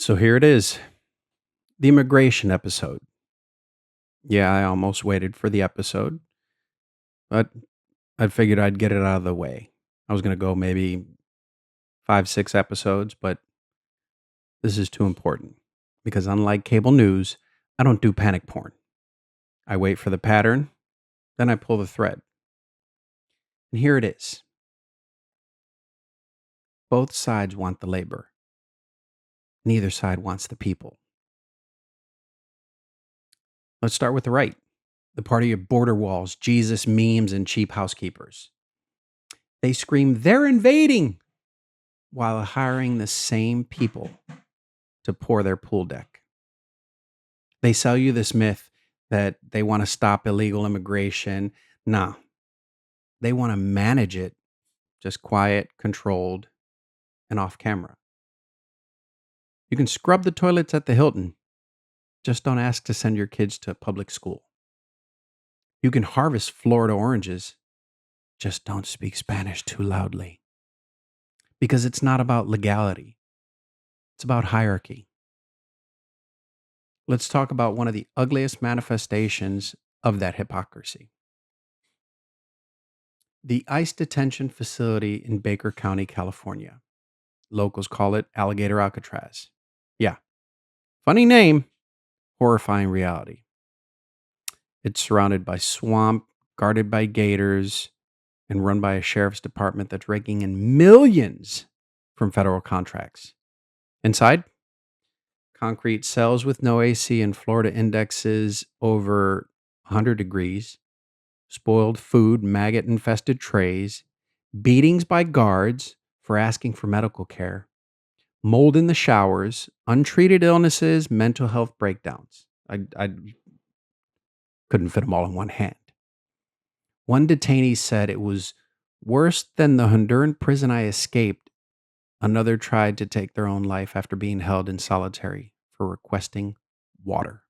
So here it is, the immigration episode. Yeah, I almost waited for the episode, but I figured I'd get it out of the way. I was going to go maybe 5, 6 episodes, but this is too important because unlike cable news, I don't do panic porn. I wait for the pattern, then I pull the thread. And here it is. Both sides want the labor. Neither side wants the people. Let's start with the right. The party of border walls, Jesus memes, and cheap housekeepers. They scream, "They're invading," while hiring the same people to pour their pool deck. They sell you this myth that they want to stop illegal immigration. Nah, they want to manage it, just quiet, controlled, and off camera. You can scrub the toilets at the Hilton, just don't ask to send your kids to public school. You can harvest Florida oranges, just don't speak Spanish too loudly. Because it's not about legality, it's about hierarchy. Let's talk about one of the ugliest manifestations of that hypocrisy. The ICE detention facility in Baker County, California. Locals call it Alligator Alcatraz. Yeah, funny name, horrifying reality. It's surrounded by swamp, guarded by gators, and run by a sheriff's department that's raking in millions from federal contracts. Inside, concrete cells with no AC and Florida indexes over 100 degrees, spoiled food, maggot infested trays, beatings by guards for asking for medical care, mold in the showers, untreated illnesses, mental health breakdowns. I couldn't fit them all in one hand. One detainee said it was worse than the Honduran prison I escaped. Another tried to take their own life after being held in solitary for requesting water.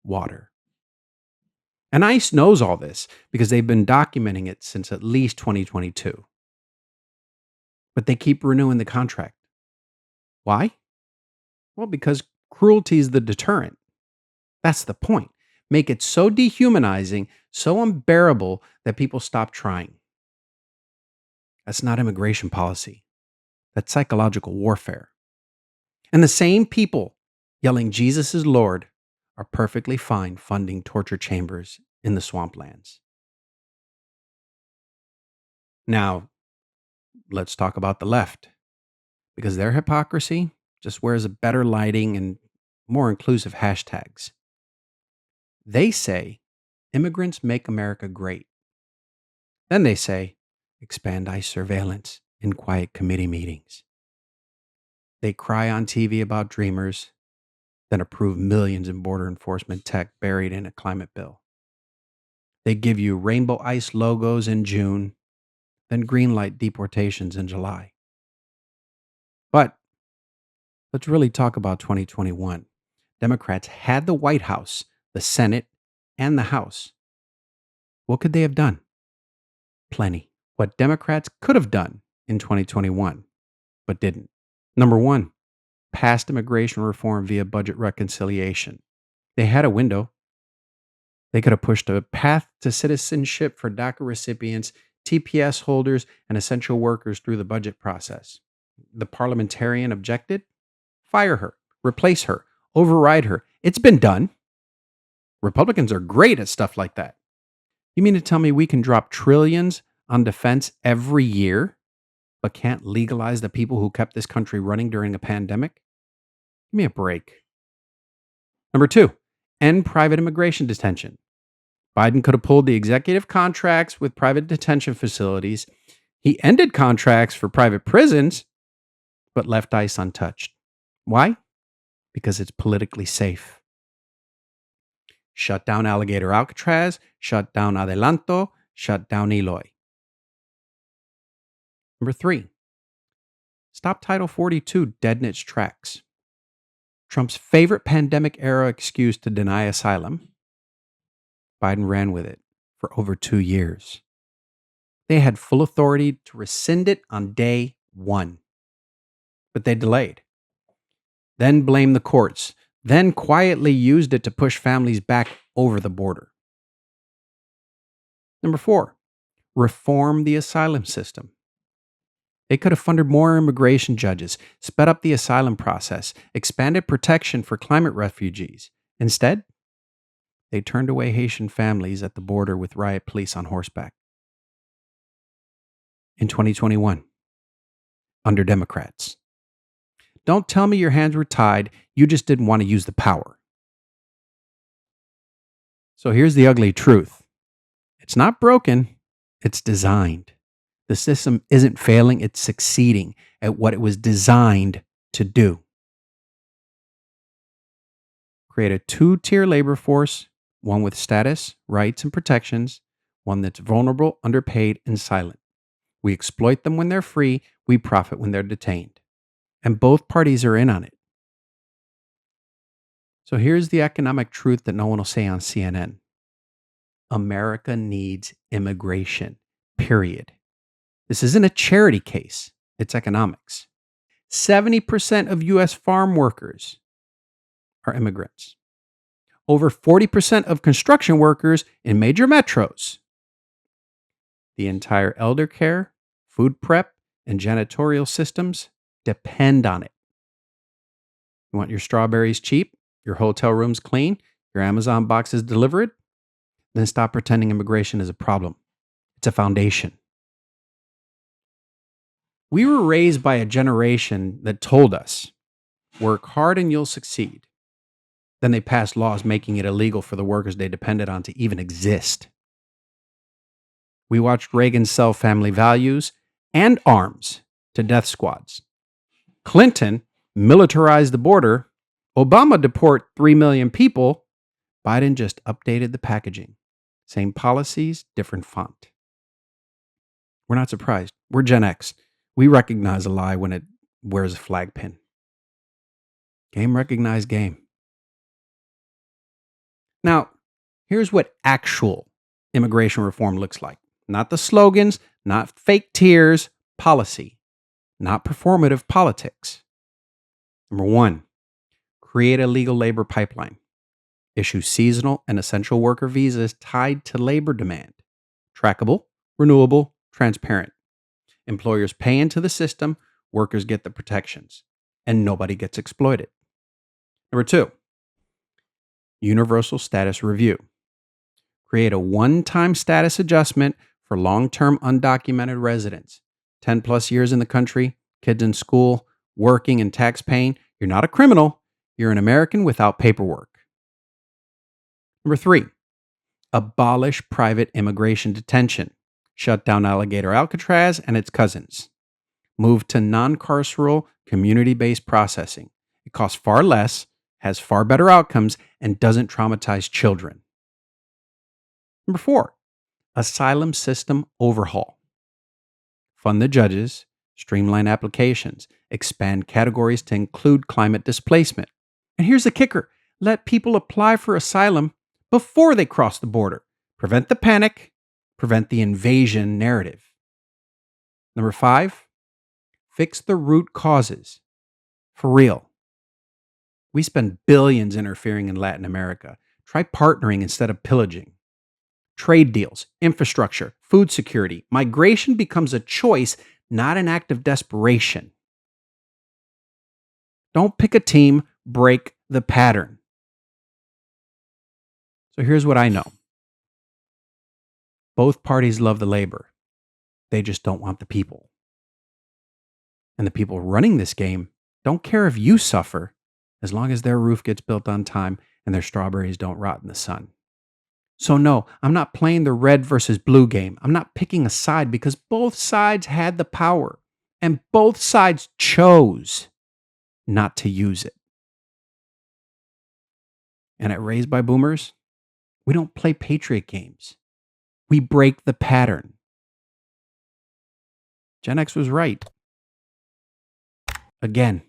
Water. And ICE knows all this because they've been documenting it since at least 2022. But they keep renewing the contract. Why? Well, because cruelty is the deterrent. That's the point. Make it so dehumanizing, so unbearable that people stop trying. That's not immigration policy. That's psychological warfare. And the same people yelling Jesus is Lord are perfectly fine funding torture chambers in the swamplands. Now, let's talk about the left, because their hypocrisy just wears a better lighting and more inclusive hashtags. They say immigrants make America great. Then they say expand ICE surveillance in quiet committee meetings. They cry on TV about dreamers, then approve millions in border enforcement tech buried in a climate bill. They give you rainbow ICE logos in June, then greenlight deportations in July. But let's really talk about 2021. Democrats had the White House, the Senate, and the House. What could they have done? Plenty. What Democrats could have done in 2021, but didn't. Number one, passed immigration reform via budget reconciliation. They had a window. They could have pushed a path to citizenship for DACA recipients, TPS holders, and essential workers through the budget process. The parliamentarian objected? Fire her, replace her, override her. It's been done. Republicans are great at stuff like that. You mean to tell me we can drop trillions on defense every year, but can't legalize the people who kept this country running during a pandemic? Give me a break. Number two, end private immigration detention. Biden could have pulled the executive contracts with private detention facilities. He ended contracts for private prisons, but left ICE untouched. Why? Because it's politically safe. Shut down Alligator Alcatraz, shut down Adelanto, shut down Eloy. Number three, stop Title 42 dead in its tracks. Trump's favorite pandemic era excuse to deny asylum. Biden ran with it for over 2 years. They had full authority to rescind it on day one, but they delayed. then blamed the courts, then quietly used it to push families back over the border. Number 4, reform the asylum system. They could have funded more immigration judges, sped up the asylum process, expanded protection for climate refugees. Instead, they turned away Haitian families at the border with riot police on horseback. In 2021, under Democrats. Don't tell me your hands were tied, you just didn't want to use the power. So here's the ugly truth. It's not broken, it's designed. The system isn't failing, it's succeeding at what it was designed to do. Create a 2-tier labor force, one with status, rights, and protections, one that's vulnerable, underpaid, and silent. We exploit them when they're free, we profit when they're detained. And both parties are in on it. So here's the economic truth that no one will say on CNN. America needs immigration, period. This isn't a charity case, it's economics. 70% of U.S. farm workers are immigrants. Over 40% of construction workers in major metros. The entire elder care, food prep, and janitorial systems depend on it. You want your strawberries cheap, your hotel rooms clean, your Amazon boxes delivered? Then stop pretending immigration is a problem. It's a foundation. We were raised by a generation that told us, work hard and you'll succeed. Then they passed laws making it illegal for the workers they depended on to even exist. We watched Reagan sell family values and arms to death squads. Clinton militarized the border. Obama deport 3 million people. Biden just updated the packaging. Same policies, different font. We're not surprised. We're Gen X. We recognize a lie when it wears a flag pin. Game recognized game. Now, here's what actual immigration reform looks like. Not the slogans, not fake tears, policy, not performative politics. Number 1, create a legal labor pipeline. Issue seasonal and essential worker visas tied to labor demand. Trackable, renewable, transparent. Employers pay into the system, workers get the protections, and nobody gets exploited. Number 2, universal status review. Create a one-time status adjustment for long-term undocumented residents. 10 plus years in the country, kids in school, working and tax paying. You're not a criminal. You're an American without paperwork. Number 3, abolish private immigration detention. Shut down Alligator Alcatraz and its cousins. Move to non-carceral, community-based processing. It costs far less, has far better outcomes, and doesn't traumatize children. Number 4, asylum system overhaul. Fund the judges, streamline applications, expand categories to include climate displacement. And here's the kicker. Let people apply for asylum before they cross the border. Prevent the panic, prevent the invasion narrative. Number 5, fix the root causes. For real. We spend billions interfering in Latin America. Try partnering instead of pillaging. Trade deals, infrastructure, food security. Migration becomes a choice, not an act of desperation. Don't pick a team, break the pattern. So here's what I know. Both parties love the labor. They just don't want the people. And the people running this game don't care if you suffer as long as their roof gets built on time and their strawberries don't rot in the sun. So no, I'm not playing the red versus blue game. I'm not picking a side because both sides had the power and both sides chose not to use it. And at Raised by Boomers, we don't play patriot games. We break the pattern. Gen X was right. Again.